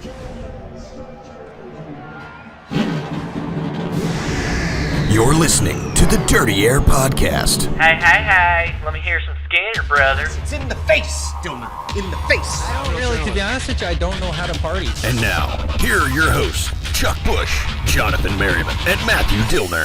You're listening to the Dirty Air Podcast. Hey, let me hear some Skinner, brother. It's in the face, Dillner. In the face. I don't really, to be honest with you, I don't know how to party. And now, here are your hosts, Chuck Bush, Jonathan Merriman, and Matthew Dillner.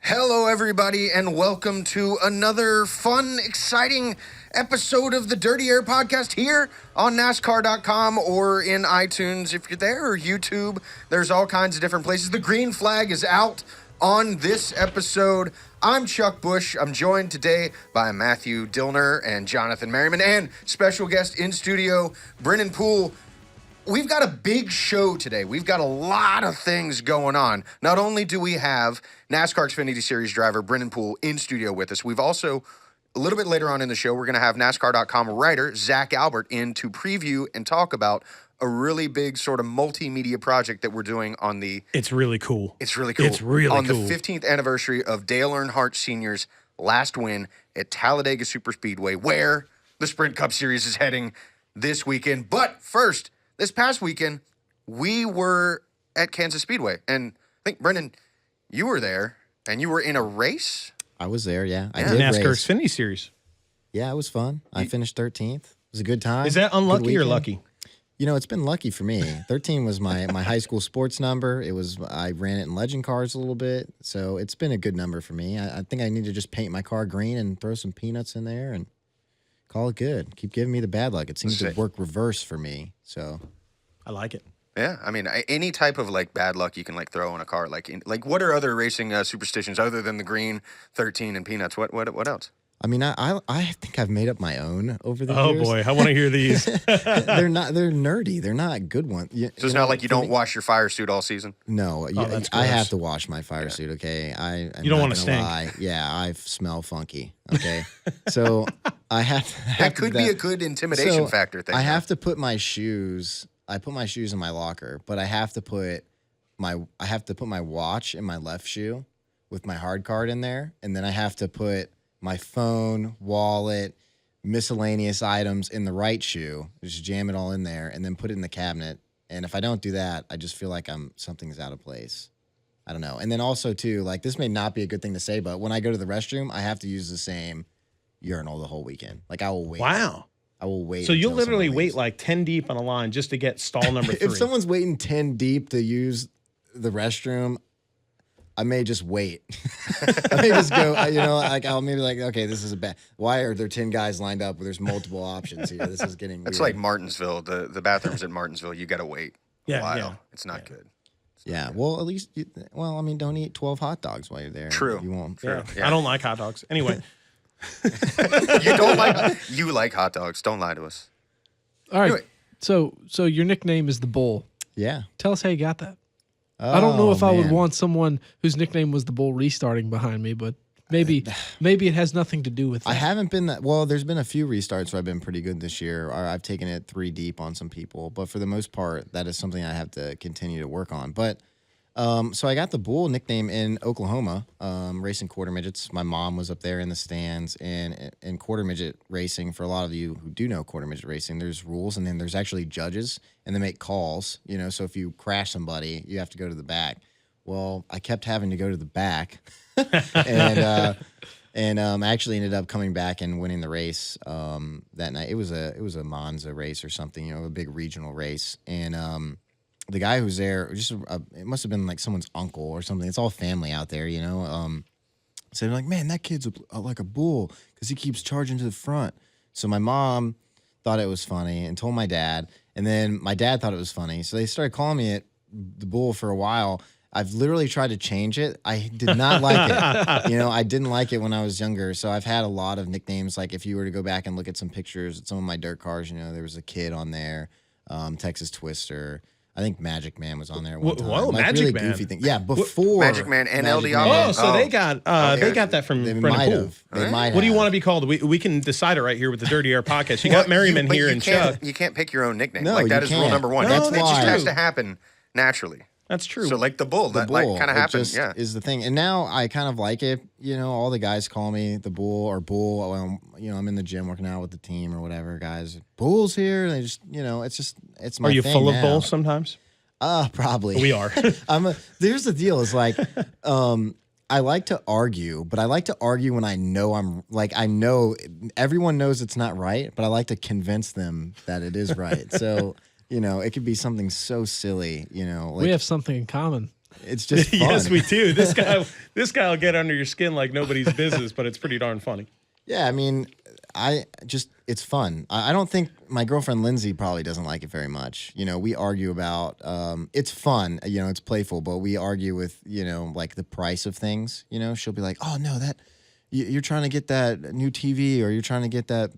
Hello, everybody, and welcome to another fun, exciting episode of the Dirty Air Podcast here on NASCAR.com or in iTunes if you're there, or YouTube. There's all kinds of different places. The green flag is out on this episode. I'm Chuck Bush. I'm joined today by Matthew Dillner and Jonathan Merriman, and special guest in studio, Brennan Poole. We've got a big show today. We've got a lot of things going on. Not only do we have NASCAR Xfinity Series driver Brennan Poole in studio with us, we've also, a little bit later on in the show, we're going to have NASCAR.com writer Zach Albert in to preview and talk about a really big sort of multimedia project that we're doing on the... It's really cool. It's really cool. It's really on cool. On the 15th anniversary of Dale Earnhardt Sr.'s last win at Talladega Superspeedway, where the Sprint Cup Series is heading this weekend. But first... this past weekend, we were at Kansas Speedway, and I think, Brendan, you were there, and you were in a race? I was there, yeah. I The did NASCAR race. Xfinity Series. Yeah, it was fun. I finished 13th. It was a good time. Is that unlucky Good or weekend. lucky? You know, it's been lucky for me. 13 was my high school sports number. I ran it in legend cars a little bit, so it's been a good number for me. I think I need to just paint my car green and throw some peanuts in there and call it good. Keep giving me the bad luck. It seems to work reverse for me, so... I like it. Yeah, I mean, any type of, bad luck you can, throw in a car. Like what are other racing superstitions other than the green, 13, and peanuts? What else? I mean, I think I've made up my own over the years. Oh, boy. I want to hear these. They're nerdy. They're not good ones. So it's not like you don't wash your fire suit all season? No, that's I gross. have to wash my fire suit, okay? You don't want to stink. Lie. Yeah, I smell funky, okay? So I have to... That could be a good intimidation factor thing. I have to put my shoes... I put my shoes in my locker, but I have to put my watch in my left shoe with my hard card in there, and then I have to put my phone, wallet, miscellaneous items in the right shoe. Just jam it all in there, and then put it in the cabinet. And if I don't do that, I just feel like something's out of place. I don't know. And then also too, this may not be a good thing to say, but when I go to the restroom, I have to use the same urinal the whole weekend. I will wait. Wow. I will wait. So you'll until literally someone leaves. wait 10 deep on a line just to get stall number 3. If someone's waiting 10 deep to use the restroom, I may just wait. I may just go, I'll maybe okay, this is a bad. Why are there 10 guys lined up where there's multiple options here? This is getting It's weird. like Martinsville. The bathrooms at Martinsville, you got to wait a while. Yeah. It's not good. Yeah, well, at least, don't eat 12 hot dogs while you're there. True. You won't. Yeah. Yeah. I don't like hot dogs. Anyway. You like hot dogs. Don't lie to us. All right. Anyway. So your nickname is the Bull. Yeah. Tell us how you got that. I don't know if I would man. want someone whose nickname was the Bull restarting behind me, but maybe it has nothing to do with that. I haven't been that well. There's been a few restarts where I've been pretty good this year. I've taken it 3 deep on some people, but for the most part, that is something I have to continue to work on. But so I got the Bull nickname in Oklahoma, racing quarter midgets. My mom was up there in the stands, and in quarter midget racing, for a lot of you who do know quarter midget racing, there's rules, and then there's actually judges, and they make calls. So if you crash somebody, you have to go to the back. Well, I kept having to go to the back, and actually ended up coming back and winning the race that night. It was a Monza race or something, a big regional race, and the guy who's there, it must have been someone's uncle or something. It's all family out there, So they're like, man, that kid's like a bull because he keeps charging to the front. So my mom thought it was funny and told my dad, and then my dad thought it was funny. So they started calling me the Bull for a while. I've literally tried to change it. I did not like it. I didn't like it when I was younger. So I've had a lot of nicknames. Like if you were to go back and look at some pictures at some of my dirt cars, there was a kid on there, Texas Twister. I think Magic Man was on there one time. Whoa, like Magic really Man. goofy thing. Yeah, before Magic Man and El Magic Diablo. Man. Oh, so they got that from They Brennan might Poole. have. They might have. What do you want to be called? We can decide it right here with the Dirty Air Podcast. You got Merriman But here you and can't- Chuck. You can't pick your own nickname. No, that you is rule can't. number 1. No, it that's just has true. to happen naturally. That's true. So like the bull, The that bull, like kind of it happens. just Yeah. is the thing. And now I kind of like it. You know, all the guys call me the bull or bull. You know, I'm in the gym working out with the team or whatever. Guys, bull's here. They just, you know, it's my Are you thing full of now. bulls sometimes? Probably. We are. There's the deal. Is like, I like to argue, but I like to argue when I know I know everyone knows it's not right, but I like to convince them that it is right. So, you know, it could be something so silly, you know. Like, We have something in common. it's just fun. Yes, we do. This guy will get under your skin like nobody's business, but it's pretty darn funny. Yeah, I mean, it's fun. I don't think my girlfriend Lindsay probably doesn't like it very much. You know, we argue about, it's fun, you know, it's playful, but we argue with, you know, like the price of things. You know, she'll be like, oh, no, you're trying to get that new TV or you're trying to get that,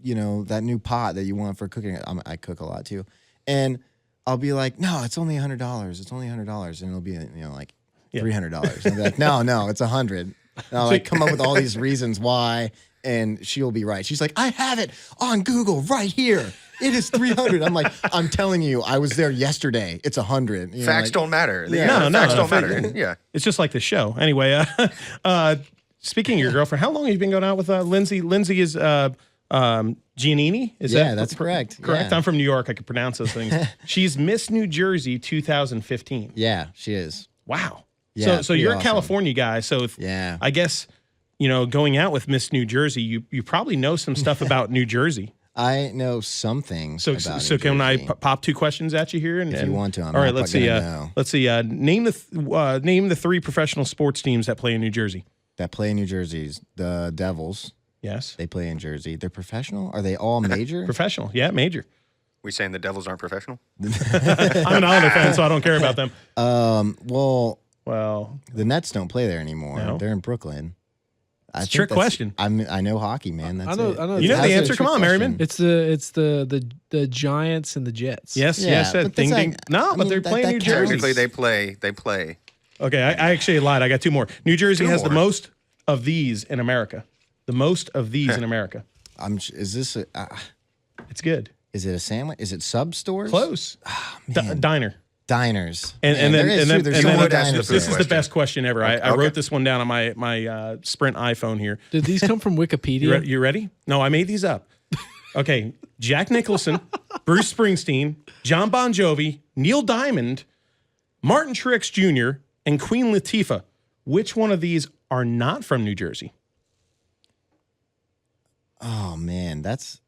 you know, that new pot that you want for cooking. I cook a lot too. And I'll be like, no, it's only $100. It's only $100. And it'll be, you know, like $300. And I'll be like, no, it's $100. And I'll like come up with all these reasons why. And she'll be right. She's like, I have it on Google right here. It is 300. I'm like, I'm telling you, I was there yesterday. It's 100. You know, Facts like, don't matter. Yeah. No, Facts don't no, matter. Yeah. It's just like the show. Anyway, speaking of your girlfriend, how long have you been going out with Lindsay? Lindsay is Giannini? Is Yeah, that's correct. Correct. Yeah. I'm from New York. I could pronounce those things. She's Miss New Jersey 2015. Yeah, she is. Wow. Yeah, so pretty you're a awesome. California guy. So Yeah. I guess, you know, going out with Miss New Jersey, you probably know some stuff about New Jersey. I know some things. So about so New can I Jersey. pop two questions at you here? And, If you want to, I'm all right, not let's see. gonna know. Let's see. Name the three professional sports teams that play in New Jersey. that play in New Jersey's the Devils? Yes. They play in Jersey. They're professional. Are they all major? Professional. Yeah, major. We saying the Devils aren't professional? I'm an Islander fan, so I don't care about them. Well, Well, the Nets don't play there anymore. No. They're in Brooklyn. It's a trick question. I know hockey, man. That's I know. it. I know. You know How's the it a answer? Come trick on, Merriman. question? It's the Giants and the Jets. yes, Yeah, yes. but Ding, that's ding. like- No, I but mean, they're that- playing that New counts. Jersey. Technically, they play. Okay, I actually lied. I got two more. New Jersey Two has the more. most of these in America. The most of these in America. Is this a, It's good. is it a sandwich? Is it sub stores? Close. man. Diner. Diners. And Man, then there is and true, then, there's and so then many would ask the diners food this there. is the question. best question ever. I Okay. wrote this one down on my Sprint iPhone here. Did these come from Wikipedia? You ready? No, I made these up. Okay, Jack Nicholson, Bruce Springsteen, John Bon Jovi, Neil Diamond, Martin Truex Jr., and Queen Latifah. Which one of these are not from New Jersey? Oh man, there's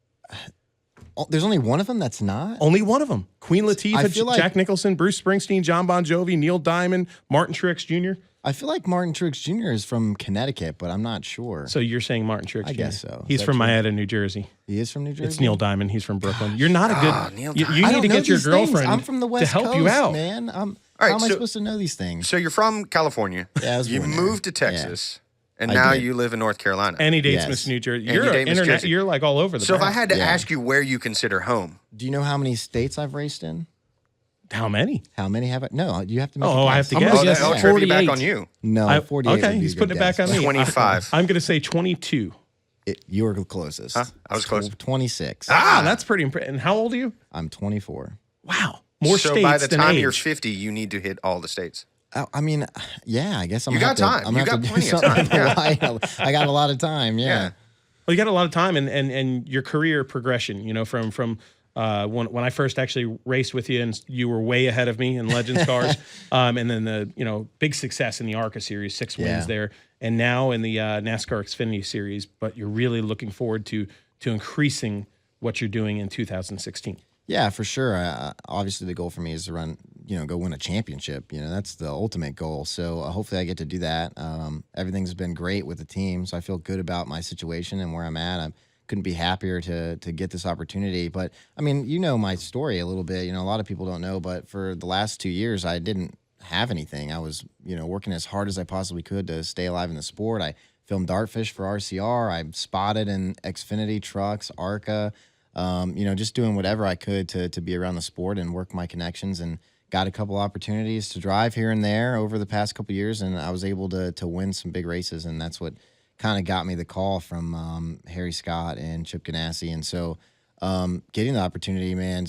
only one of them that's not. Only one of them. Queen I Latifah, feel like- Jack Nicholson, Bruce Springsteen, John Bon Jovi, Neil Diamond, Martin Truex Jr. I feel like Martin Truex Jr. is from Connecticut, but I'm not sure. So you're saying Martin Truex Jr.? I guess so. Is He's that from true? Maeda, New Jersey. He is from New Jersey. It's Neil Diamond. He's from Brooklyn. You're not a good. Neil you Diamond. I need don't to know get your these things. girlfriend I'm from the West to help Coast, you out. man. All right, how am I so- supposed to know these things? So you're from California. Yeah, I was you born there. moved to Texas, and I now did. you live in North Carolina. And he dates Yes. Miss New Jersey. And You're you a date Miss Jersey. You're like all over the. So if I map. had to Yeah. ask you where you consider home, Do you know how many states I've raced in? How many? How many have I? No, you have to make Oh, a I have guess. to I'm guess. gonna oh, guess that, trivia back 48. on you. No, 48 would Okay, be he's a putting good it back guess. on me. 25. I'm going to say 22. You were the closest. Huh? I was close. 26. Ah, that's pretty impressive. And how old are you? I'm 24. Wow, more so states by the than time age. you're 50, you need to hit all the states. I mean, yeah, I guess I'm You gonna got have to, time. I'm You gonna have got to do plenty of something. time, I got a lot of time. Yeah. Yeah. Well, you got a lot of time and your career progression, you know, from when I first actually raced with you and you were way ahead of me in Legends cars, and then the, you know, big success in the ARCA series, 6 wins Yeah. there, and now in the NASCAR Xfinity series, but you're really looking forward to increasing what you're doing in 2016. Yeah, for sure. Obviously, the goal for me is to run, go win a championship. That's the ultimate goal. So hopefully I get to do that. Everything's been great with the team, so I feel good about my situation and where I'm at. I couldn't be happier to get this opportunity. But, I mean, my story a little bit. A lot of people don't know, but for the last 2 years, I didn't have anything. I was, working as hard as I possibly could to stay alive in the sport. I filmed Dartfish for RCR. I spotted in Xfinity trucks, ARCA. Just doing whatever I could to be around the sport and work my connections, and got a couple opportunities to drive here and there over the past couple years, and I was able to win some big races, and that's what kind of got me the call from Harry Scott and Chip Ganassi. And so getting the opportunity, man,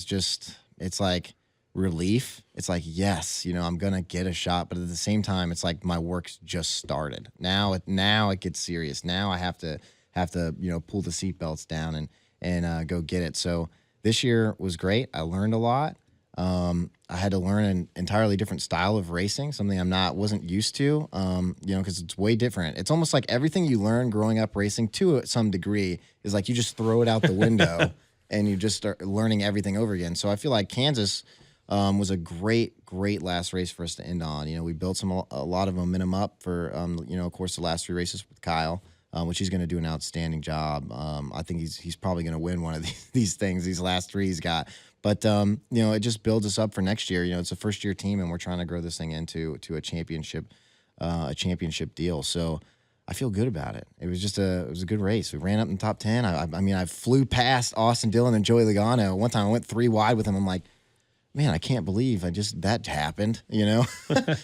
it's like relief. It's like, yes, I'm going to get a shot. But at the same time, it's like my work's just started. Now it gets serious. Now I have to pull the seatbelts down and go get it. So this year was great. I learned a lot. I had to learn an entirely different style of racing, something wasn't used to, because it's way different. It's almost like everything you learn growing up racing to some degree is like you just throw it out the window and you just start learning everything over again. So I feel like Kansas was a great last race for us to end on. We built a lot of momentum up for, of course, the last 3 races with Kyle, which he's going to do an outstanding job. I think he's probably going to win one of these things, these last 3 he's got. But, it just builds us up for next year. It's a first-year team, and we're trying to grow this thing into a championship deal. So I feel good about it. It was a good race. We ran up in the top 10. I flew past Austin Dillon and Joey Logano. One time I went 3 wide with him. I'm like, man, I can't believe that happened,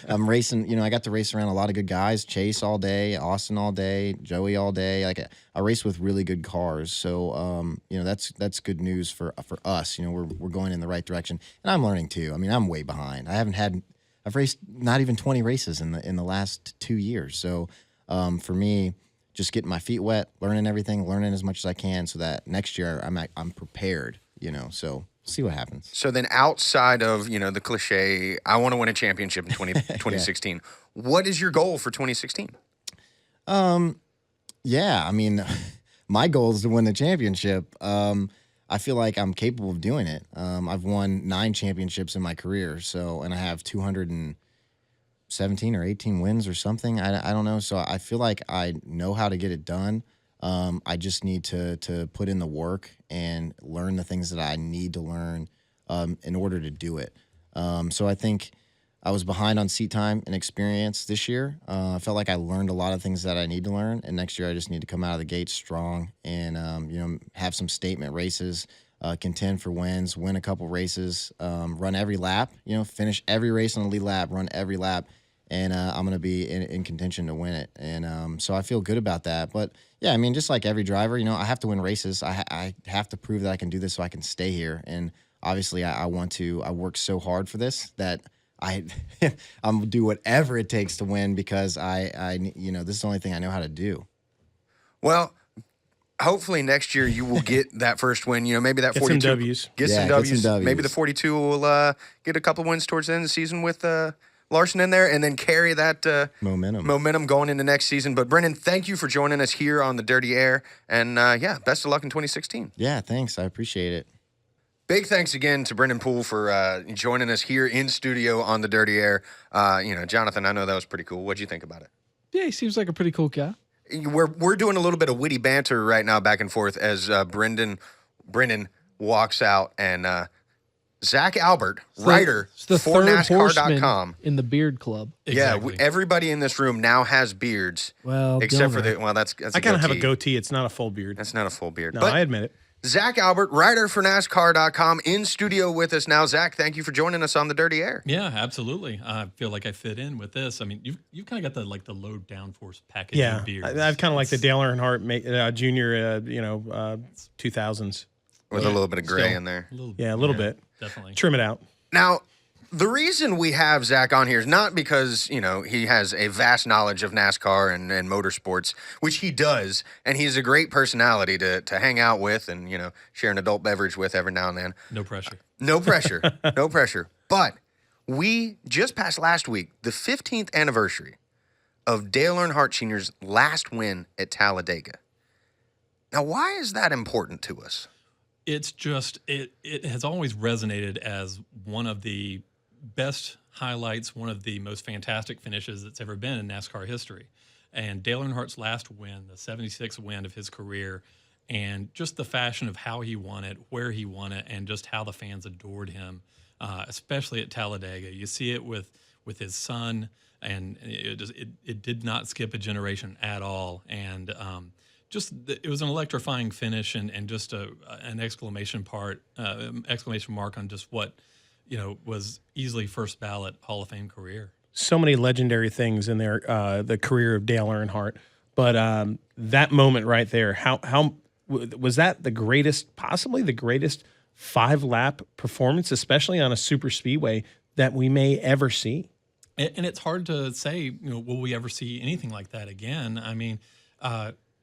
I'm racing, I got to race around a lot of good guys, Chase all day, Austin all day, Joey all day. Like I race with really good cars. So, that's good news for us. We're going in the right direction, and I'm learning too. I'm way behind. I've raced not even 20 races in the last 2 years. So, for me, just getting my feet wet, learning as much as I can so that next year I'm prepared, so see what happens. So then outside of, the cliche, I want to win a championship in 2016, what is your goal for 2016? My goal is to win the championship. I feel like I'm capable of doing it. I've won 9 championships in my career, and I have 217 or 18 wins or something. I don't know. So I feel like I know how to get it done. I just need to put in the work and learn the things that I need to learn in order to do it. So I think I was behind on seat time and experience this year. I felt like I learned a lot of things that I need to learn, and next year I just need to come out of the gate strong and have some statement races, contend for wins, win a couple races, run every lap, finish every race on the lead lap, run every lap. And I'm going to be in contention to win it. And so I feel good about that. But, yeah, just like every driver, I have to win races. I have to prove that I can do this so I can stay here. And obviously I work so hard for this that I'm going to do whatever it takes to win because this is the only thing I know how to do. Well, hopefully next year you will get that first win. Maybe that 42. Get some W's. Get some W's. Maybe the 42 will get a couple wins towards the end of the season with Larson in there, and then carry that momentum going into next season. But Brennan, thank you for joining us here on the Dirty Air, and best of luck in 2016. Yeah, thanks. I appreciate it. Big thanks again to Brennan Poole for joining us here in studio on the Dirty Air. Jonathan, I know that was pretty cool. What'd you think about it? Yeah, he seems like a pretty cool guy. We're doing a little bit of witty banter right now, back and forth, as Brennan walks out, and Zach Albert, writer for NASCAR.com. In the Beard Club. Exactly. Yeah, everybody in this room now has beards. Well, except for that's I kind of have a goatee. It's not a full beard. That's not a full beard. No, but I admit it. Zach Albert, writer for NASCAR.com, in studio with us now. Zach, thank you for joining us on the Dirty Air. Yeah, absolutely. I feel like I fit in with this. You've kind of got the low downforce package. Yeah, of beards. I've kind of like the Dale Earnhardt Junior, 2000s. With a little bit of gray in there. A little bit. Definitely. Trim it out. Now, the reason we have Zach on here is not because, he has a vast knowledge of NASCAR and motorsports, which he does, and he's a great personality to hang out with and, share an adult beverage with every now and then. No pressure. No pressure. No pressure. But we just passed last week the 15th anniversary of Dale Earnhardt Jr.'s last win at Talladega. Now, why is that important to us? It's just, it has always resonated as one of the best highlights, one of the most fantastic finishes that's ever been in NASCAR history. And Dale Earnhardt's last win, the 76th win of his career, and just the fashion of how he won it, where he won it, and just how the fans adored him, especially at Talladega. You see it with his son, and it did not skip a generation at all. And it was an electrifying finish, and just an exclamation mark on just what was easily first ballot Hall of Fame career. So many legendary things in there, the career of Dale Earnhardt. But that moment right there, how was that possibly the greatest 5-lap performance, especially on a super speedway, that we may ever see. And it's hard to say, will we ever see anything like that again? I mean,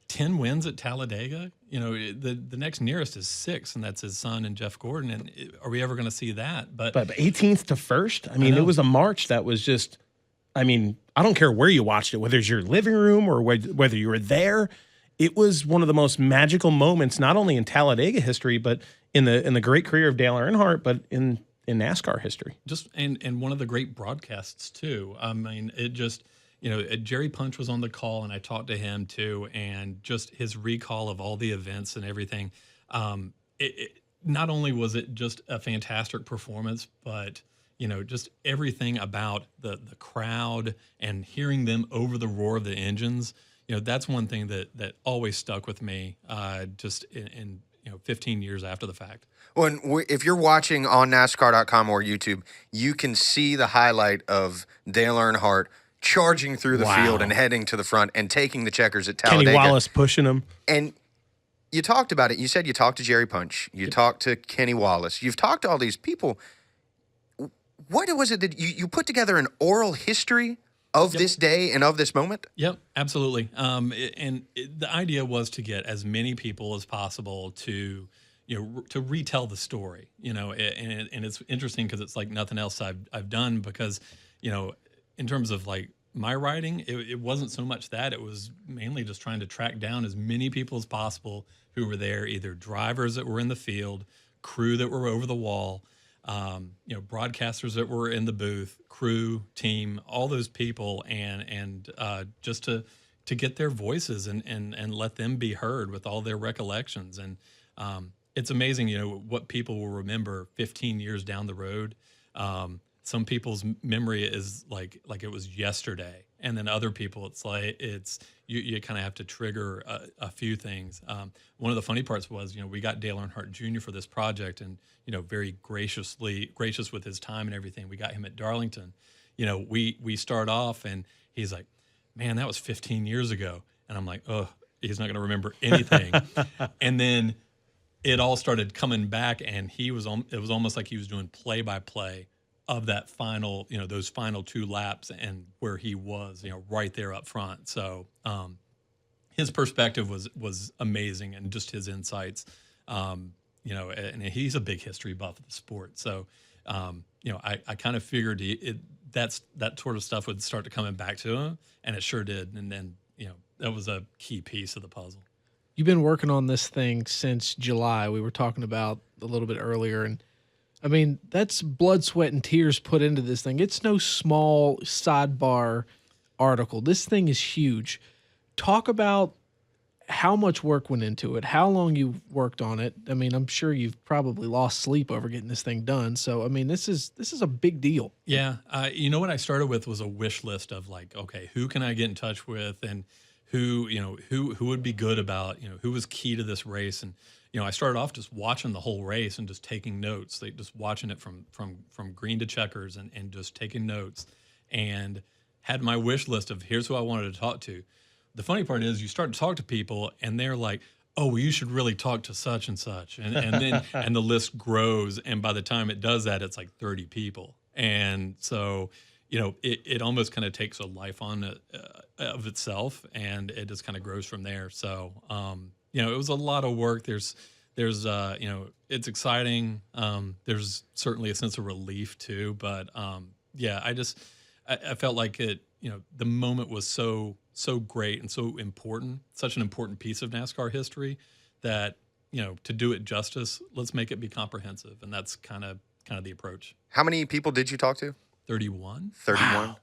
10 wins at Talladega, the next nearest is 6, and that's his son and Jeff Gordon. And are we ever going to see that? But 18th to 1st, I mean, it was a march that was just, I mean, I don't care where you watched it, whether it's your living room or whether you were there. It was one of the most magical moments, not only in Talladega history, but in the great career of Dale Earnhardt, but in NASCAR history. Just and one of the great broadcasts too. I mean, it just, Jerry Punch was on the call, and I talked to him too, and just his recall of all the events and everything. Not only was it just a fantastic performance, but just everything about the crowd and hearing them over the roar of the engines. That's one thing that always stuck with me. Just in 15 years after the fact. If you're watching on NASCAR.com or YouTube, you can see the highlight of Dale Earnhardt charging through the field and heading to the front and taking the checkers at Talladega. Kenny Wallace pushing him. And you talked about it. You said you talked to Jerry Punch. You talked to Kenny Wallace. You've talked to all these people. What was it that you put together an oral history of this day and of this moment? Yep, absolutely. The idea was to get as many people as possible to retell the story. And it's interesting because it's like nothing else I've done, because in terms of like my writing, it wasn't so much that. It was mainly just trying to track down as many people as possible who were there, either drivers that were in the field, crew that were over the wall, broadcasters that were in the booth, crew, team, all those people, and just to get their voices and let them be heard with all their recollections. And it's amazing, what people will remember 15 years down the road. Some people's memory is like it was yesterday, and then other people, it's like you kind of have to trigger a few things. One of the funny parts was, we got Dale Earnhardt Jr. for this project, and very gracious with his time and everything. We got him at Darlington. We start off, and he's like, "Man, that was 15 years ago," and I'm like, "Oh, he's not going to remember anything." And then it all started coming back, and it was almost like he was doing play-by-play of that final, those final 2 laps, and where he was, right there up front. So his perspective was amazing, and just his insights, and he's a big history buff of the sport. So, I kind of figured that sort of stuff would start to coming back to him, and it sure did. And then, that was a key piece of the puzzle. You've been working on this thing since July. We were talking about a little bit earlier, and I mean, that's blood, sweat, and tears put into this thing. It's no small sidebar article. This thing is huge. Talk about how much work went into it, how long you worked on it. I mean, I'm sure you've probably lost sleep over getting this thing done. So, I mean, this is a big deal. Yeah. What I started with was a wish list of like, okay, who can I get in touch with, and who would be good about, who was key to this race. And, I started off just watching the whole race and just taking notes, like just watching it from green to checkers and just taking notes, and had my wish list of here's who I wanted to talk to. The funny part is you start to talk to people and they're like, oh, well, you should really talk to such and such. And then and the list grows. And by the time it does that, it's like 30 people. And so, it almost kind of takes a life on of itself, and it just kind of grows from there. So, it was a lot of work. There's it's exciting. There's certainly a sense of relief too, but I felt like it, the moment was so great and so important, such an important piece of NASCAR history that, to do it justice, let's make it be comprehensive. And that's kind of the approach. How many people did you talk to? 31. 31. Wow.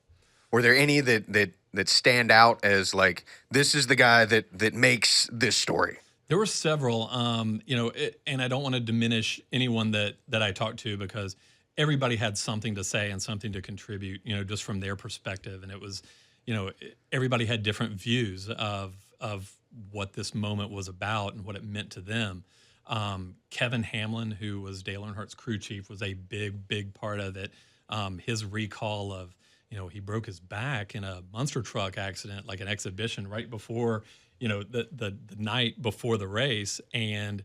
Were there any that stand out as like, this is the guy that makes this story? There were several, and I don't want to diminish anyone that I talked to, because everybody had something to say and something to contribute, just from their perspective. And it was, everybody had different views of what this moment was about and what it meant to them. Kevin Hamlin, who was Dale Earnhardt's crew chief, was a big part of it. His recall of, he broke his back in a monster truck accident, like an exhibition right before, the night before the race. And,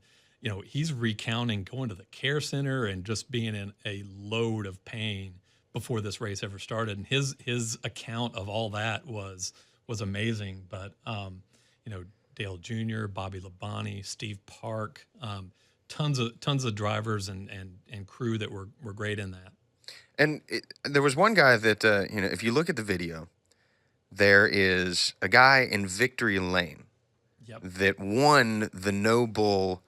he's recounting going to the care center and just being in a load of pain before this race ever started. And his account of all that was amazing. But, Dale Jr., Bobby Labonte, Steve Park, tons of drivers and crew that were great in that. And there was one guy that, if you look at the video, there is a guy in victory lane that won the Noble.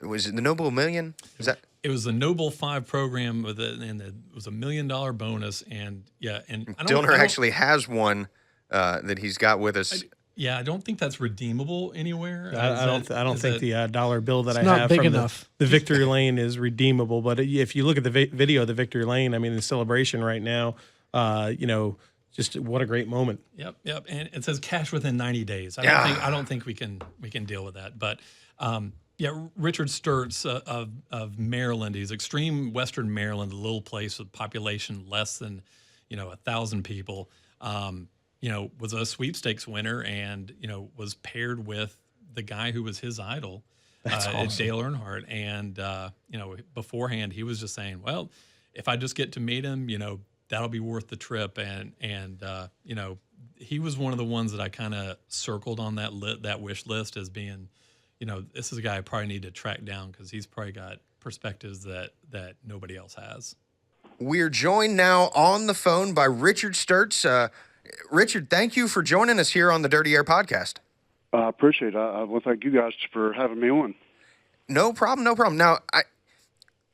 Was it the Noble Million? Is that? It was the Noble 5 program it was $1 million bonus. And Dillner actually has one that he's got with us. I don't think that's redeemable anywhere. I don't think the dollar bill that I not have big from enough. the victory lane is redeemable. But if you look at the video of the victory lane, I mean, the celebration right now, just what a great moment. Yep. And it says cash within 90 days. I don't think we can deal with that. But Richard Sturz of Maryland. He's extreme Western Maryland, a little place with population less than 1,000 people. Was a sweepstakes winner and, was paired with the guy who was his idol, awesome. Dale Earnhardt. And, beforehand, he was just saying, well, if I just get to meet him, that'll be worth the trip. And he was one of the ones that I kind of circled on that wish list as being, this is a guy I probably need to track down because he's probably got perspectives that nobody else has. We're joined now on the phone by Richard Sturz. Richard, thank you for joining us here on the Dirty Air podcast. I appreciate it. I want to thank you guys for having me on. No problem. Now,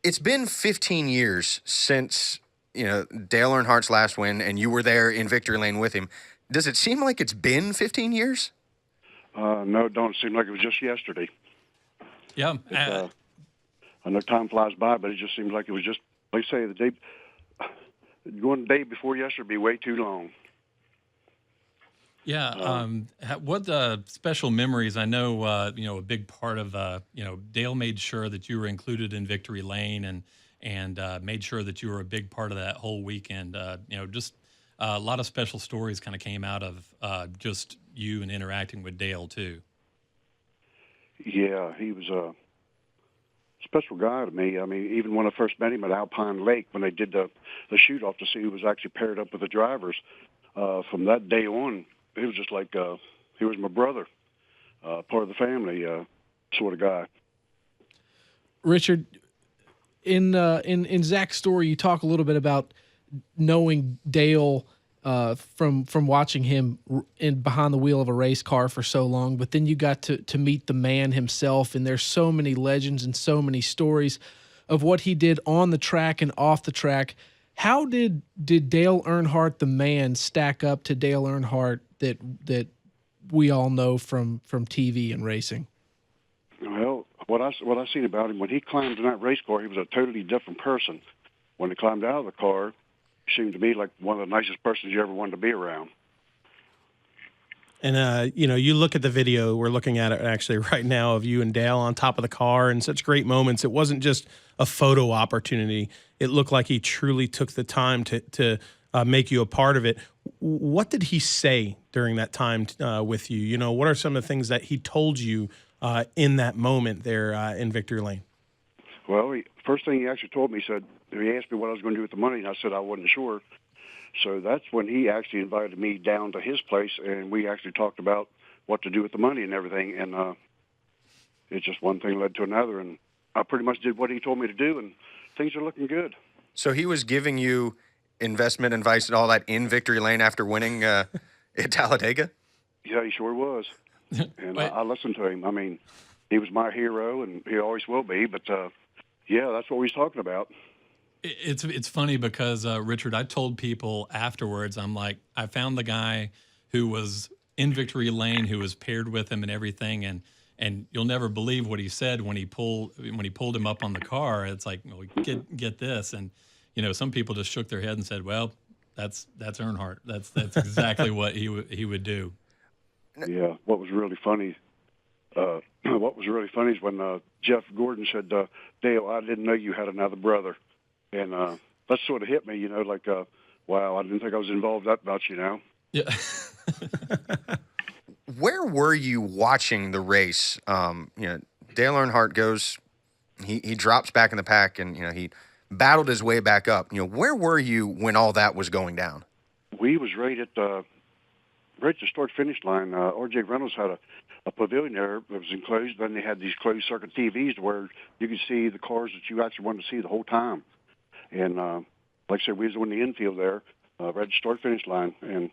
it's been 15 years since, Dale Earnhardt's last win, and you were there in victory lane with him. Does it seem like it's been 15 years? No, it don't seem like it was just yesterday. Yeah. I know time flies by, but it just seems like it was just, like I say, the day before yesterday would be way too long. Yeah. What special memories? I know, a big part of, Dale made sure that you were included in victory lane and made sure that you were a big part of that whole weekend. Just a lot of special stories kind of came out of just you and interacting with Dale too. Yeah, he was a special guy to me. I mean, even when I first met him at Alpine Lake, when they did the shoot-off to see who was actually paired up with the drivers, from that day on, he was just like he was my brother, part of the family sort of guy. Richard, in Zach's story, you talk a little bit about knowing Dale from watching him behind the wheel of a race car for so long, but then you got to meet the man himself, and there's so many legends and so many stories of what he did on the track and off the track. How did Dale Earnhardt, the man, stack up to Dale Earnhardt that we all know from TV and racing? Well, what I seen about him, when he climbed in that race car, he was a totally different person. When he climbed out of the car, he seemed to me like one of the nicest persons you ever wanted to be around. And, you look at the video, we're looking at it actually right now of you and Dale on top of the car and such great moments. It wasn't just a photo opportunity. It looked like he truly took the time to make you a part of it. What did he say during that time with you? What are some of the things that he told you in that moment there in victory lane? Well, first thing he actually told me, he asked me what I was going to do with the money, and I said I wasn't sure. So that's when he actually invited me down to his place, and we actually talked about what to do with the money and everything. And it's just one thing led to another, and I pretty much did what he told me to do, and things are looking good. So he was giving you investment advice and all that in victory lane after winning at Talladega? Yeah, he sure was. And I listened to him. I mean, he was my hero, and he always will be. But, yeah, that's what we was talking about. It's funny because, Richard, I told people afterwards, I'm like, I found the guy who was in victory lane, who was paired with him and everything, and you'll never believe what he said when he pulled him up on the car. It's like, well, get this, and some people just shook their head and said, well, that's Earnhardt. That's exactly what he would do. Yeah, what was really funny is when Jeff Gordon said, Dale, I didn't know you had another brother. And that sort of hit me, like, wow, I didn't think I was involved that much, Yeah. Where were you watching the race? Dale Earnhardt goes, he drops back in the pack, and he battled his way back up. Where were you when all that was going down? We was right at the start finish line. R.J. Reynolds had a pavilion there that was enclosed. Then they had these closed circuit TVs where you could see the cars that you actually wanted to see the whole time. And like I said, we was on the infield there, right at the start finish line, and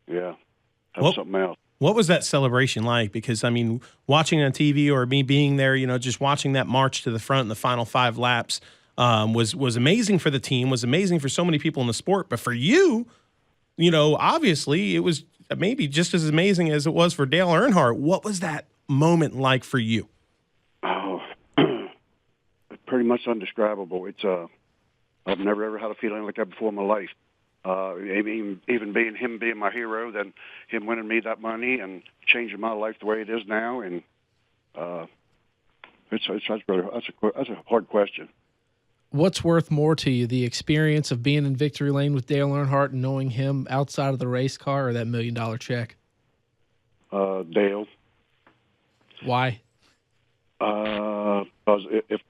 that was something else. What was that celebration like? Because, I mean, watching on TV or me being there, just watching that march to the front in the final 5 laps was amazing for the team, was amazing for so many people in the sport. But for you, obviously it was maybe just as amazing as it was for Dale Earnhardt. What was that moment like for you? Oh, pretty much undescribable. It's I've never ever had a feeling like that before in my life. Even being my hero, then him winning me that money and changing my life the way it is now, and that's a hard question. What's worth more to you, the experience of being in victory lane with Dale Earnhardt and knowing him outside of the race car, or that $1 million check? Dale. Why? Because if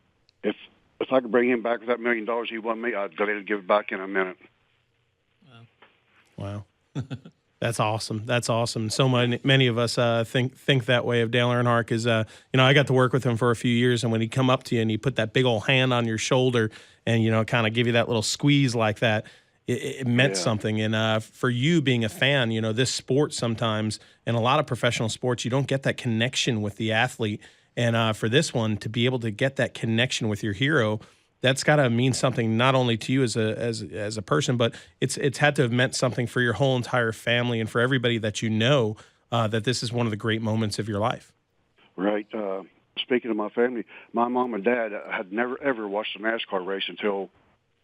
I could bring him back with that $1 million he won me, I'd gladly give it back in a minute. Wow. That's awesome. That's awesome. So many of us think that way of Dale Earnhardt because, I got to work with him for a few years, and when he'd come up to you and he put that big old hand on your shoulder and, kind of give you that little squeeze like that, it meant something. And for you being a fan, this sport sometimes, in a lot of professional sports, you don't get that connection with the athlete. And for this one, to be able to get that connection with your hero, that's got to mean something not only to you as a person, but it's had to have meant something for your whole entire family and for everybody that that this is one of the great moments of your life. Right. Speaking of my family, my mom and dad had never ever watched a NASCAR race until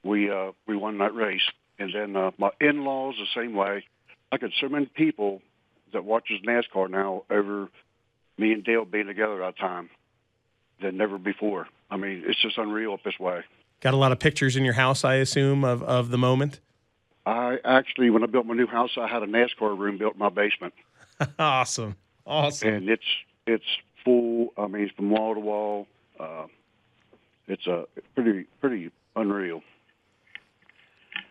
we won that race, and then my in-laws the same way. I got so many people that watches NASCAR now over me and Dale being together at that time than never before. I mean, it's just unreal up this way. Got a lot of pictures in your house, I assume, of the moment? I actually, when I built my new house, I had a NASCAR room built in my basement. Awesome. And it's full. I mean, it's from wall to wall. It's pretty unreal.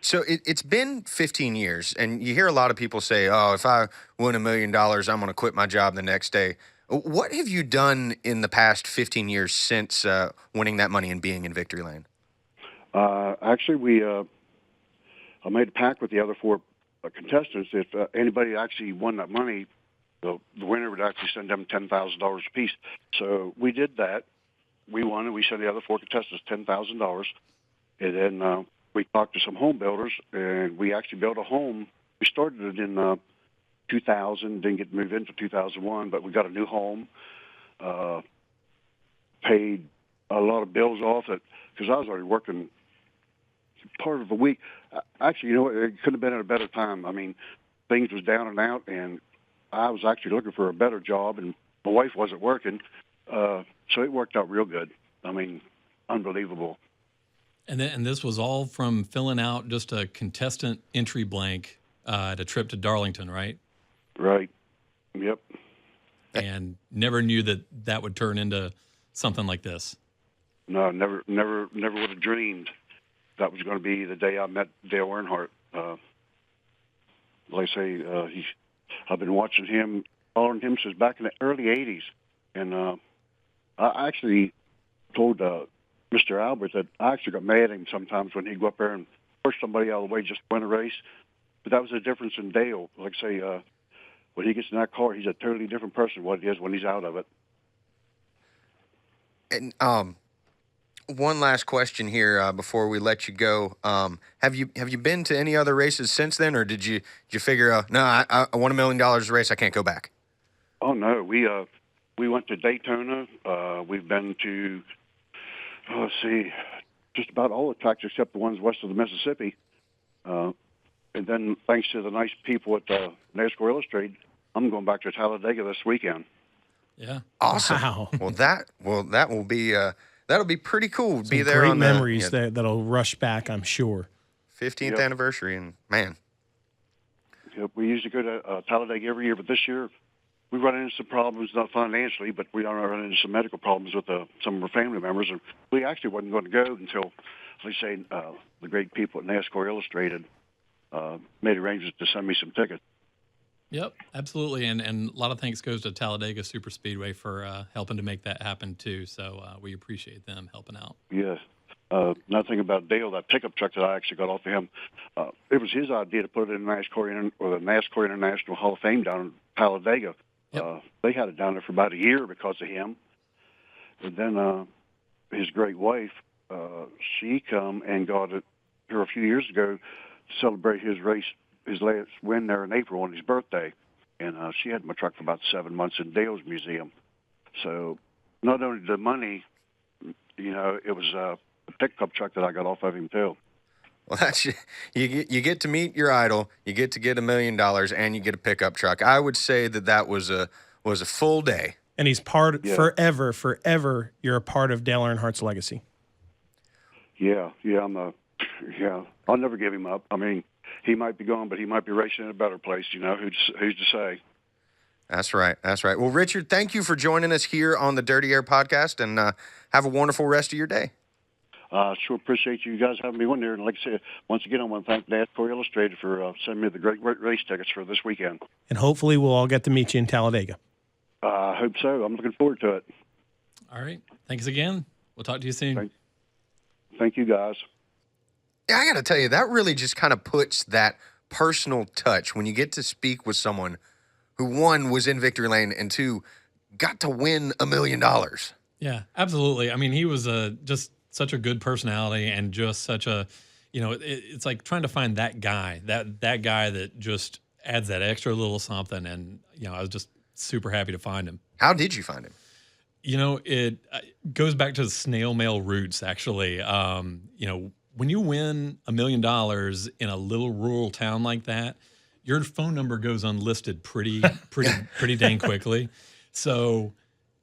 So it's been 15 years, and you hear a lot of people say, oh, if I win $1 million, I'm going to quit my job the next day. What have you done in the past 15 years since winning that money and being in victory lane? Actually, I made a pact with the other 4 contestants. If anybody actually won that money, the winner would actually send them $10,000 apiece. So we did that. We won, and we sent the other 4 contestants $10,000. And then we talked to some home builders, and we actually built a home. We started it in 2000, didn't get moved into 2001, but we got a new home, paid a lot of bills off it because I was already working part of the week. Actually, it couldn't have been at a better time. I mean, things was down and out, and I was actually looking for a better job, and my wife wasn't working, so it worked out real good. I mean, unbelievable. And this was all from filling out just a contestant entry blank at a trip to Darlington, right? Right. Yep. And never knew that would turn into something like this. No, never would have dreamed that was going to be the day I met Dale Earnhardt. Like I say, I've been watching him, following him since back in the early '80s, and I actually told Mr. Albert that I actually got mad at him sometimes when he'd go up there and push somebody out of the way just to win a race. But that was the difference in Dale. Like I say, when he gets in that car, he's a totally different person what he is when he's out of it. And one last question here before we let you go. Have you been to any other races since then, or did you figure no, I won $1 million race, I can't go back? Oh no, we went to Daytona. We've been to just about all the tracks except the ones west of the Mississippi. And then thanks to the nice people at NASCAR Illustrated, I'm going back to Talladega this weekend. Yeah. Awesome. Wow. Well, that will be that'll be pretty cool. Some be there great on memories that'll rush back, I'm sure. 15th anniversary, and man. Yep, we usually go to Talladega every year, but this year we run into some problems, not financially, but we are running into some medical problems with some of our family members, and we actually wasn't going to go until, they say, the great people at NASCAR Illustrated made arrangements to send me some tickets. Yep, absolutely. And a lot of thanks goes to Talladega Super Speedway for helping to make that happen, too. So we appreciate them helping out. Yeah. Another thing about Dale, that pickup truck that I actually got off of him, it was his idea to put it in the NASCAR International Hall of Fame down in Talladega. Yep. They had it down there for about a year because of him. And then his great wife, she come and got it here a few years ago to celebrate his race, his last win there in April on his birthday. And she had my truck for about 7 months in Dale's museum. So not only the money, it was a pickup truck that I got off of him too. Well, that's you get to meet your idol, you get to get $1 million, and you get a pickup truck. I would say that was a full day. And he's forever. You're a part of Dale Earnhardt's legacy. Yeah, I'll never give him up. I mean, he might be gone, but he might be racing in a better place. Who's to say? That's right. Well, Richard, thank you for joining us here on the Dirty Air podcast, and have a wonderful rest of your day. Sure appreciate you guys having me on there. And like I said, once again, I want to thank NASCAR Illustrated for sending me the great race tickets for this weekend. And hopefully we'll all get to meet you in Talladega. I hope so. I'm looking forward to it. All right. Thanks again. We'll talk to you soon. Thank you, guys. Yeah, I got to tell you, that really just kind of puts that personal touch when you get to speak with someone who, one, was in victory lane, and two, got to win $1 million. Yeah, absolutely. I mean, he was just such a good personality, and just such a, it's like trying to find that guy, that guy that just adds that extra little something. And, I was just super happy to find him. How did you find him? It goes back to the snail mail roots, actually. When you win $1 million in a little rural town like that, your phone number goes unlisted pretty dang quickly. So,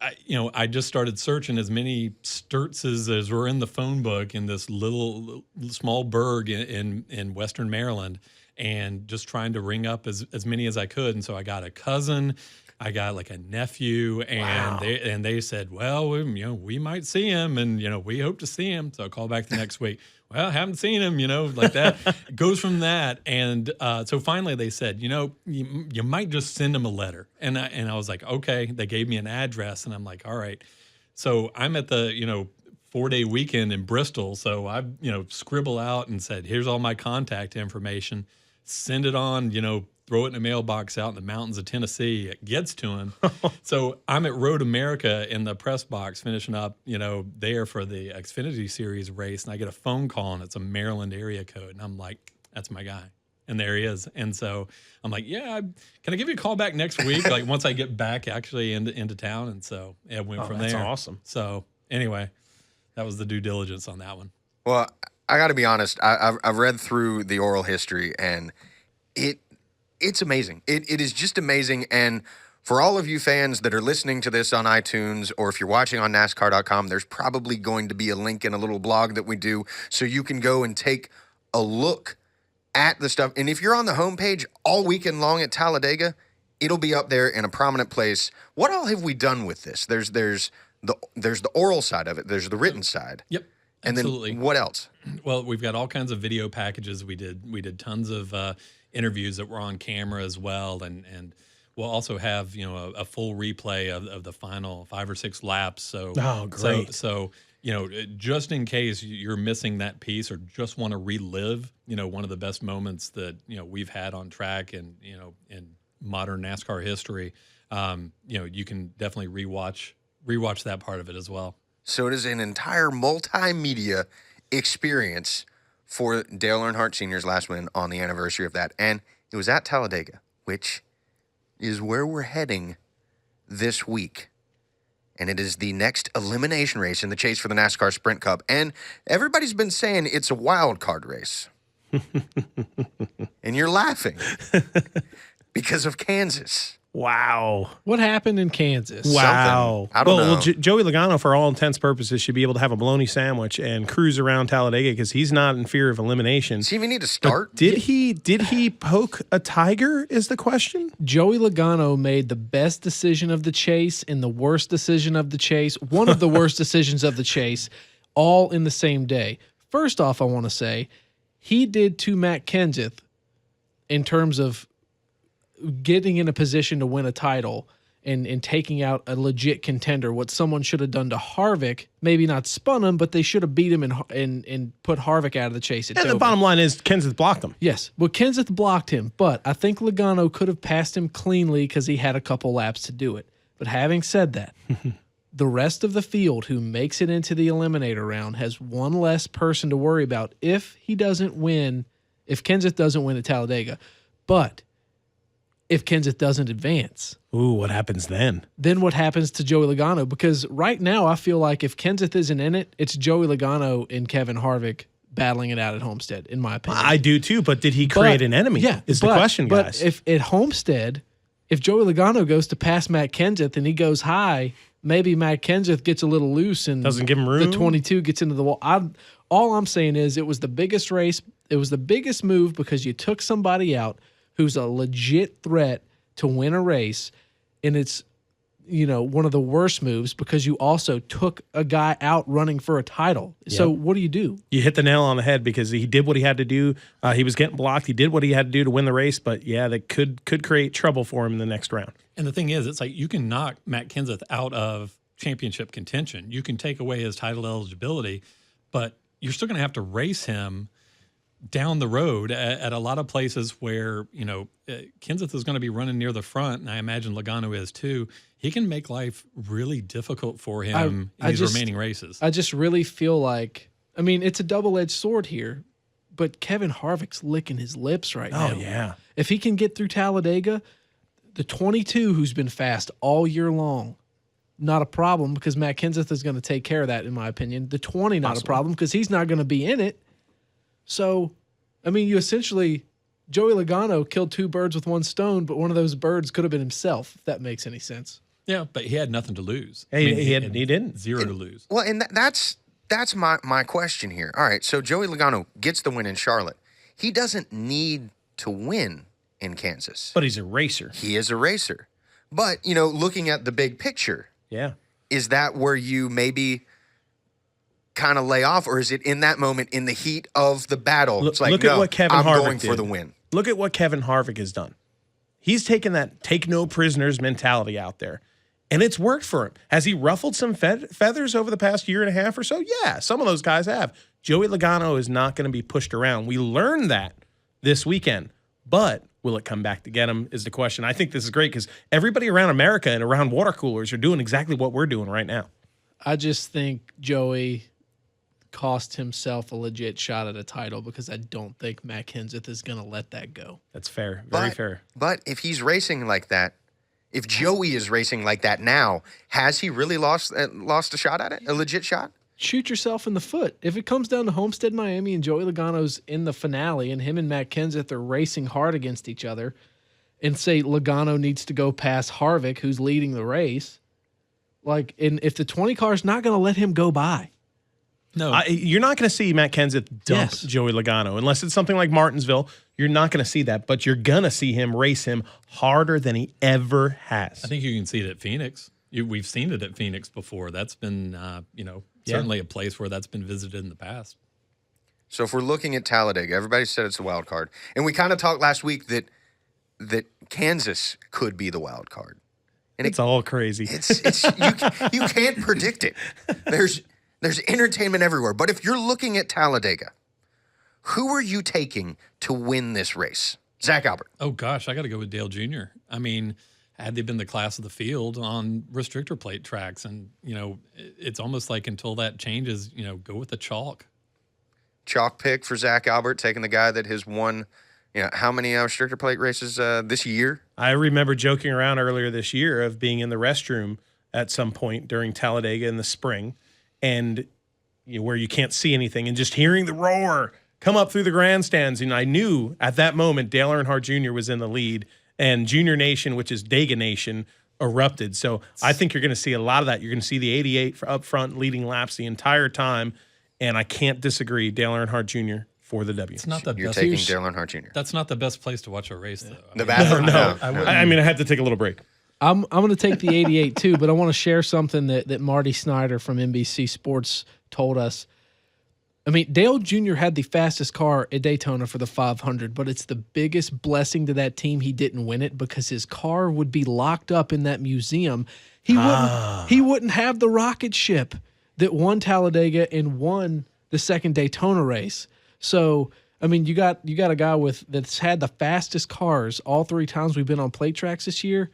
I just started searching as many Sturzes as were in the phone book in this little small burg in Western Maryland, and just trying to ring up as many as I could. And so I got a cousin, I got like a nephew, and wow. they said, well, we might see him, and we hope to see him. So I called back the next week. Well, haven't seen him, like that. It goes from that. And so finally they said, you might just send him a letter. And I was like, okay. They gave me an address, and I'm like, all right. So I'm at the, 4-day weekend in Bristol. So I, scribble out and said, here's all my contact information. Send it on, throw it in a mailbox out in the mountains of Tennessee. It gets to him. So I'm at Road America in the press box finishing up, there for the Xfinity Series race. And I get a phone call, and it's a Maryland area code. And I'm like, that's my guy. And there he is. And so I'm like, yeah, can I give you a call back next week? Like once I get back actually into town. And so it went from there. That's awesome. So anyway, that was the due diligence on that one. Well, I got to be honest. I've read through the oral history, and it's amazing. It is just amazing. And for all of you fans that are listening to this on iTunes, or if you're watching on NASCAR.com, there's probably going to be a link in a little blog that we do, so you can go and take a look at the stuff. And if you're on the homepage all weekend long at Talladega, it'll be up there in a prominent place. What all have we done with this? There's the oral side of it. There's the written side. Yep. And absolutely. Then what else? Well, we've got all kinds of video packages. We did tons of interviews that were on camera as well, and we'll also have a full replay of the final 5 or 6 laps. So great. So just in case you're missing that piece, or just want to relive one of the best moments that we've had on track and in modern NASCAR history, you can definitely rewatch that part of it as well. So it is an entire multimedia experience for Dale Earnhardt Sr.'s last win on the anniversary of that. And it was at Talladega, which is where we're heading this week. And it is the next elimination race in the chase for the NASCAR Sprint Cup. And everybody's been saying it's a wild card race. And you're laughing because of Kansas. Wow. What happened in Kansas? Wow. I don't know. Well, Joey Logano, for all intents and purposes, should be able to have a bologna sandwich and cruise around Talladega because he's not in fear of elimination. Does he even need to start? But did he poke a tiger is the question? Joey Logano made the best decision of the chase and the worst decision of the chase, one of the worst decisions of the chase, all in the same day. First off, I want to say he did to Matt Kenseth in terms of getting in a position to win a title and taking out a legit contender, what someone should have done to Harvick, maybe not spun him, but they should have beat him and put Harvick out of the chase. And the bottom line is Kenseth blocked him. Yes, well, Kenseth blocked him, but I think Logano could have passed him cleanly because he had a couple laps to do it. But having said that, the rest of the field who makes it into the eliminator round has one less person to worry about if he doesn't win, if Kenseth doesn't win at Talladega. But if Kenseth doesn't advance. Ooh, what happens then? Then what happens to Joey Logano? Because right now I feel like if Kenseth isn't in it, it's Joey Logano and Kevin Harvick battling it out at Homestead, in my opinion. I do too, but did he create an enemy? Yeah, is the question, guys. But if at Homestead, if Joey Logano goes to pass Matt Kenseth and he goes high, maybe Matt Kenseth gets a little loose and doesn't give him room. The 22 gets into the wall. All I'm saying is it was the biggest race. It was the biggest move because you took somebody out who's a legit threat to win a race, and it's, one of the worst moves because you also took a guy out running for a title. Yep. So what do? You hit the nail on the head because he did what he had to do. He was getting blocked. He did what he had to do to win the race, but yeah, that could create trouble for him in the next round. And the thing is, it's like you can knock Matt Kenseth out of championship contention. You can take away his title eligibility, but you're still going to have to race him down the road at a lot of places where, Kenseth is going to be running near the front, and I imagine Logano is too. He can make life really difficult for him in these remaining races. I just really feel like, it's a double-edged sword here, but Kevin Harvick's licking his lips right now. Oh, yeah. If he can get through Talladega, the 22 who's been fast all year long, not a problem because Matt Kenseth is going to take care of that, in my opinion. The 20, not a problem because he's not going to be in it. So, you essentially, Joey Logano killed two birds with one stone, but one of those birds could have been himself, if that makes any sense. Yeah, but he had nothing to lose. He didn't. Zero to lose. Well, and that's my question here. All right, so Joey Logano gets the win in Charlotte. He doesn't need to win in Kansas. But he's a racer. He is a racer. But, looking at the big picture, is that where you maybe kind of lay off, or is it in that moment in the heat of the battle? It's like, look at what Kevin I'm Harvick going did. for the win. Look at what Kevin Harvick has done. He's taken that take no prisoners mentality out there, and it's worked for him. Has he ruffled some feathers over the past year and a half or so? Yeah, some of those guys have. Joey Logano is not going to be pushed around. We learned that this weekend, but will it come back to get him is the question. I think this is great because everybody around America and around water coolers are doing exactly what we're doing right now. I just think Joey cost himself a legit shot at a title because I don't think Matt Kenseth is going to let that go. That's fair. Very fair. But if he's racing like that, if Joey is racing like that now, has he really lost a shot at it? A legit shot? Shoot yourself in the foot. If it comes down to Homestead, Miami, and Joey Logano's in the finale and him and Matt Kenseth are racing hard against each other and say Logano needs to go past Harvick, who's leading the race, and if the 20 car is not going to let him go by. No, you're not going to see Matt Kenseth dump Joey Logano unless it's something like Martinsville. You're not going to see that, but you're going to see him race him harder than he ever has. I think you can see it at Phoenix. We've seen it at Phoenix before. That's been, certainly a place where that's been visited in the past. So if we're looking at Talladega, everybody said it's the wild card, and we kind of talked last week that Kansas could be the wild card. And it's all crazy. You can't predict it. There's entertainment everywhere. But if you're looking at Talladega, who are you taking to win this race? Zach Albert. Oh, gosh, I got to go with Dale Jr. Had they been the class of the field on restrictor plate tracks, and, it's almost like until that changes, go with the chalk. Chalk pick for Zach Albert, taking the guy that has won, how many restrictor plate races this year? I remember joking around earlier this year of being in the restroom at some point during Talladega in the spring, and where you can't see anything, and just hearing the roar come up through the grandstands. And I knew at that moment Dale Earnhardt Jr. was in the lead, and Junior Nation, which is Dega Nation, erupted. So I think you're going to see a lot of that. You're going to see the 88 up front leading laps the entire time, and I can't disagree. Dale Earnhardt Jr. for the W. It's not the You're best. taking Dale Earnhart Jr. That's not the best place to watch a race, though. The bathroom? No. I wouldn't. I mean, I had to take a little break. I'm going to take the 88 too, but I want to share something that Marty Snyder from NBC Sports told us. I mean, Dale Jr. had the fastest car at Daytona for the 500, but it's the biggest blessing to that team he didn't win it because his car would be locked up in that museum. He wouldn't have the rocket ship that won Talladega and won the second Daytona race. So, I mean, you got a guy that's had the fastest cars all 3 times we've been on plate tracks this year.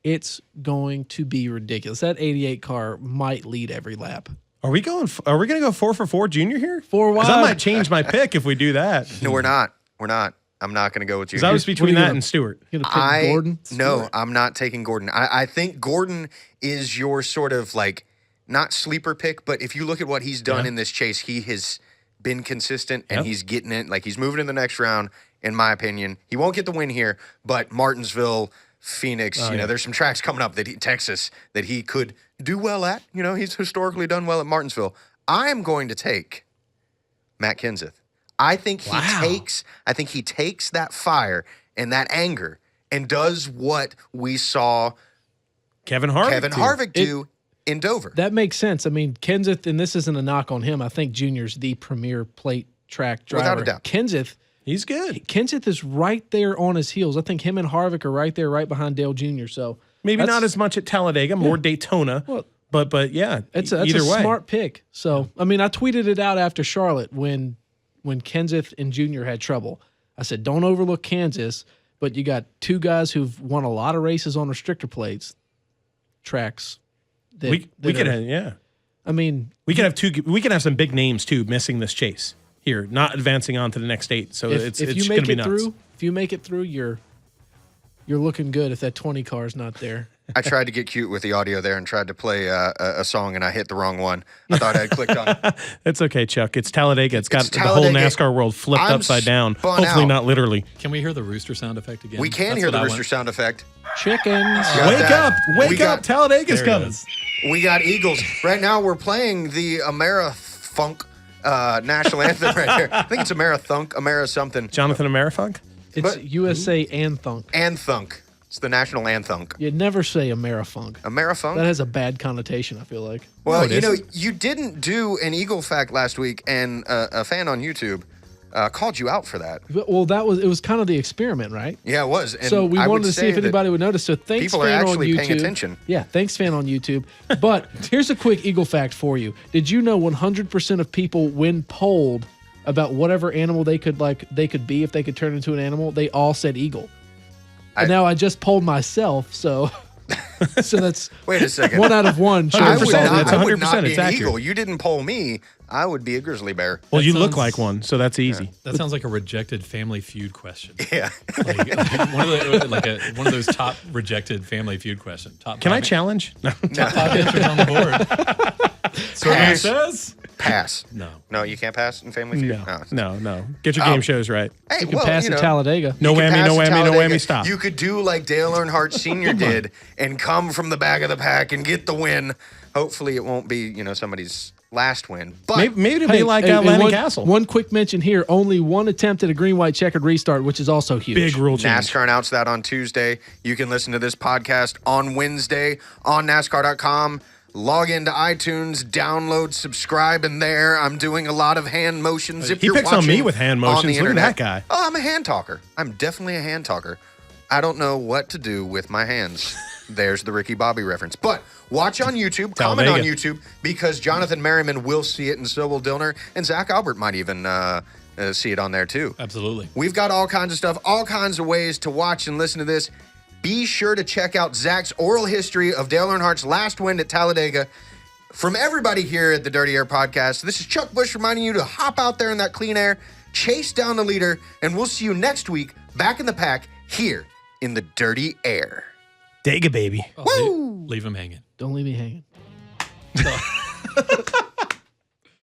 It's going to be ridiculous. That 88 car might lead every lap. Are we going to go 4 for 4 Junior here? 4 wide. Because I might change my pick if we do that. No, we're not. We're not. I'm not going to go with you. Because I was between that and Stewart. You gonna pick Gordon? No, I'm not taking Gordon. I think Gordon is your sort of like, not sleeper pick, but if you look at what he's done in this chase, he has been consistent and he's getting it. Like, he's moving in the next round, in my opinion. He won't get the win here, but Martinsville, Phoenix, there's some tracks coming up Texas that he could do well at. You know, he's historically done well at Martinsville. I am going to take Matt Kenseth. I think he takes that fire and that anger and does what we saw Kevin Harvick do in Dover. That makes sense. I mean, Kenseth, and this isn't a knock on him. I think Junior's the premier plate track driver. Without a doubt. Kenseth, he's good. Kenseth is right there on his heels. I think him and Harvick are right there, right behind Dale Jr. So maybe not as much at Talladega, more Daytona. Well, but yeah, that's either a way. smart pick. So I mean, I tweeted it out after Charlotte when Kenseth and Junior had trouble. I said, don't overlook Kansas, but you got 2 guys who've won a lot of races on restrictor plates tracks. We could have, I mean, we could have we could have some big names too missing this chase here, not advancing on to the next 8. So it's going to be nuts. If you make it through, you're looking good. If that 20 car is not there. I tried to get cute with the audio there and tried to play a song, and I hit the wrong one. I thought I had clicked on it. It's okay, Chuck. It's Talladega. It's got the whole NASCAR world flipped upside down. Hopefully not literally. Can we hear the rooster sound effect again? We can hear the rooster sound effect. Chickens. Wake up. Talladega's coming. We got Eagles. Right now we're playing the Amerithunk national anthem right here. I think it's Amerithunk, Amera something. Jonathan Amerithunk? It's USA Anthunk. Anthunk. It's the national anthem. You'd never say Amerifunk. Amerifunk? That has a bad connotation, I feel like. Well, you didn't do an Eagle fact last week, and a fan on YouTube called you out for that. Well, it was kind of the experiment, right? Yeah, it was. And so we wanted to see if anybody would notice. So thanks, people fan are actually on YouTube. paying attention. Yeah, thanks, fan on YouTube. But here's a quick Eagle fact for you. Did you know 100% of people, when polled about whatever animal they could be if they could turn into an animal, they all said eagle. And now I just polled myself, so that's wait a second. 1 out of 1. I would not, That's 100%. I would not be It's an accurate. eagle. You didn't poll me. I would be a grizzly bear. Well, you look like one, so that's easy. That sounds like a rejected Family Feud question. Yeah. One of those top rejected Family Feud questions. Can I challenge? No. Top 5 answers on the board. Survey says pass. No, you can't pass in Family Feud. No. Get your game shows right. Hey, You can pass at Talladega. No whammy, no whammy, stop. You could do like Dale Earnhardt Sr. did and come from the back of the pack and get the win. Hopefully, it won't be somebody's last win. But maybe it'll be like Landon Castle. One quick mention here: only one attempt at a green-white checkered restart, which is also huge. Big rule change. NASCAR announced that on Tuesday. You can listen to this podcast on Wednesday on NASCAR.com. Log into iTunes, download, subscribe, and there I'm doing a lot of hand motions. If He you're picks on me watching with hand on motions. the Look at internet. that guy. Oh, I'm a hand talker. I'm definitely a hand talker. I don't know what to do with my hands. There's the Ricky Bobby reference. But watch on YouTube, comment on YouTube, because Jonathan Merriman will see it, and so will Dillner, and Zach Albert might even see it on there too. Absolutely. We've got all kinds of stuff, all kinds of ways to watch and listen to this. Be sure to check out Zach's oral history of Dale Earnhardt's last win at Talladega. From everybody here at the Dirty Air Podcast, this is Chuck Bush reminding you to hop out there in that clean air, chase down the leader, and we'll see you next week back in the pack here in the Dirty Air. Dega, baby. Woo! Leave him hanging. Don't leave me hanging.